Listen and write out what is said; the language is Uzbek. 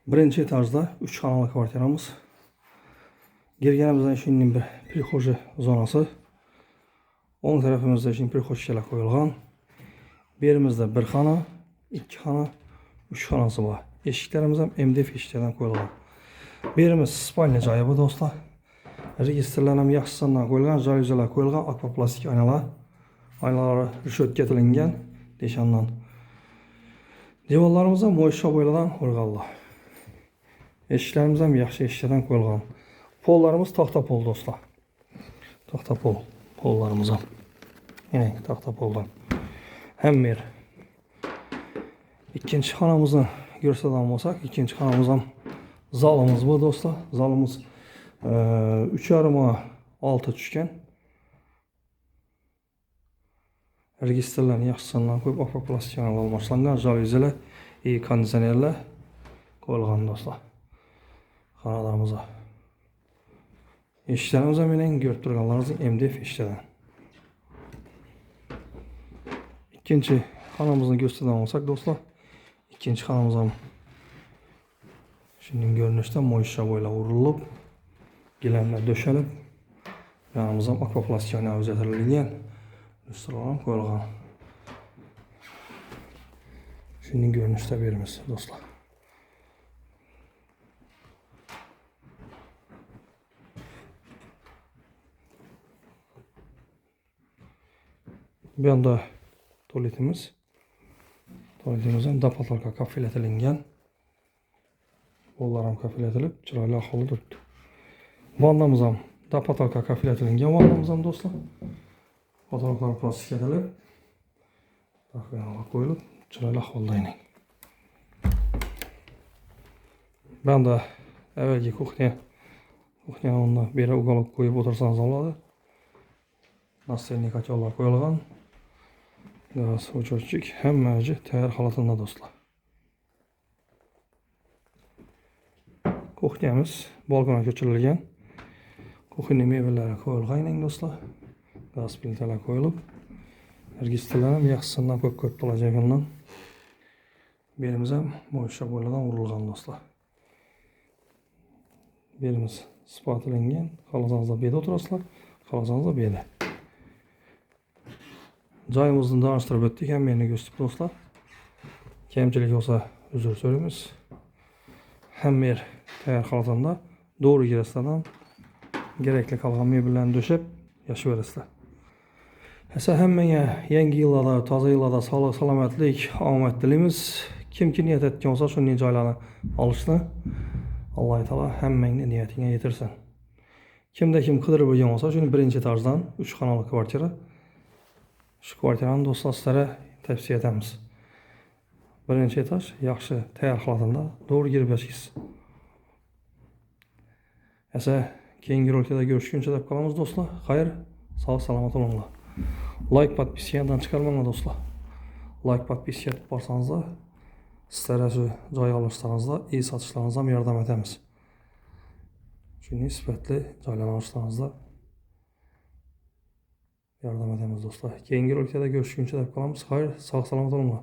Birinci etajda 3 xonali kvartiramız. Girganimizdan shuningdek bir prixo'ja zonasi. O'ng tarafimizda shunday prixo'jchalar qo'yilgan. Bu yerimizda bir xona, 2 xona, 3 xonasi bor. Eshiklarimiz ham MDF eshiklardan qo'yilgan. Bu yerimiz spalniya joyi bu do'stlar. Registrlar ham yaxshi sondan qo'yilgan, jalyuzilar qo'yilgan, akvaplastik oynalar. Oynalari rishotka qilingan, deshandan. Devorlarimiz ham mo'ysha bo'yladan o'rg'anlar. Eshiklarimiz ham yaxshi eshiklardan qo'yilgan. Pollarimiz taxta pol do'stlar. Taxta pol. Pollarimiz ham. Yine taxta poldan. Hamma yer. İkinci xonamizni ko'rsatgan bo'lsak, ikkinchi xonamiz ham zalimiz bu do'stlar. Zalimiz 3,5 6 tushgan. Registrlarni yaxshi sondan qo'yib, akvaplastik almashlangan, jalyuzilar, konditsionerlar qo'yilgan do'stlar. Xonalarimiz. Eshiklarimiz ham mening ko'rib turganlaringizdek MDF eshiklardan. İkinci xonamizni ko'rsatgan bo'lsak do'stlar, ikkinchi xonamiz ham shunday ko'rinishda mo'ysha bo'ylab urilib, gilamlar döşelib, yanımız ham akvaplastik oyna o'zgartirilgan, lustralar ham qo'yilgan. Shunday ko'rinishda beramiz do'stlar. Bu yanda tuvaletimiz. Tuvaletimiz ham dapatalka kafilatilgan. Bollar ham kafilatilib, chiroyli ahvolda turibdi. Vannamiz ham dapatalka kafilatilgan vannamiz ham do'stlar. Fotoğraflar plastik etilib, raxnalar qo'yilib, chiroyli ahvolda ening. Bu yanda avvalgi kuxnya o'rnida beri uголок qo'yib o'tirsangiz bo'ladi. Настольный котелlar qo'yilgan. Gaz o'chiruvchi hammasi tayyor holatda do'stlar. Kuxnyamiz balkonga ko'chirilgan. Kuxnya mebellari qo'yilgan do'stlar. Gaz plitalar qo'yilib, registrlar ham yaxshi sondan ko'p to'lajagandan. Berimiz ham mo'ysha bo'ladan urilgan do'stlar. Berimiz sifatlangan. Xohlasangiz bu yerda o'tirasizlar, xohlasangiz bu yerda. Joyimizni tanishtirib o'tdik, hammani ko'rsatdik do'stlar. Kamchilik bo'lsa uzr so'raymiz. Hamma yer tayyor holatda, doğru girasizlar, gerekli qolgan mebellarni döşep yashayverasizlar. Esa hammaga yangi yillarda, toza yillarda sog'lik, salomatlik, omad tilaymiz. Kimki niyat etgan bo'lsa, shunday joylarni olishni Alloh taolo hammangni niyatingga yetirsin. Kimda kim qidirib bo'lgan bo'lsa, shuni birinchi etajdan 3 xonali kvartira. Shu kvartirani do'stlar sizlarga tavsiya etamiz. Birinchi etaj yaxshi tayyor holatda, doğru girib yashaysiz. Esa keyingi rolikda görüşguncha deb qolamiz do'stlar. Xayr, sog' salomat bo'linglar. Like, podpiskadan chiqarmanglar do'stlar. Like, podpiska etib borsangiz, sizlarga shu joy olishlaringizda, iyi sotishlaringizga ham yordam etamiz. Shunday sifatli joylarni olishlaringizda yordam etamiz do'stlar. Keyingi rolikda görüşguncha deb qolamiz. Xayr, sog' salomat bo'linglar.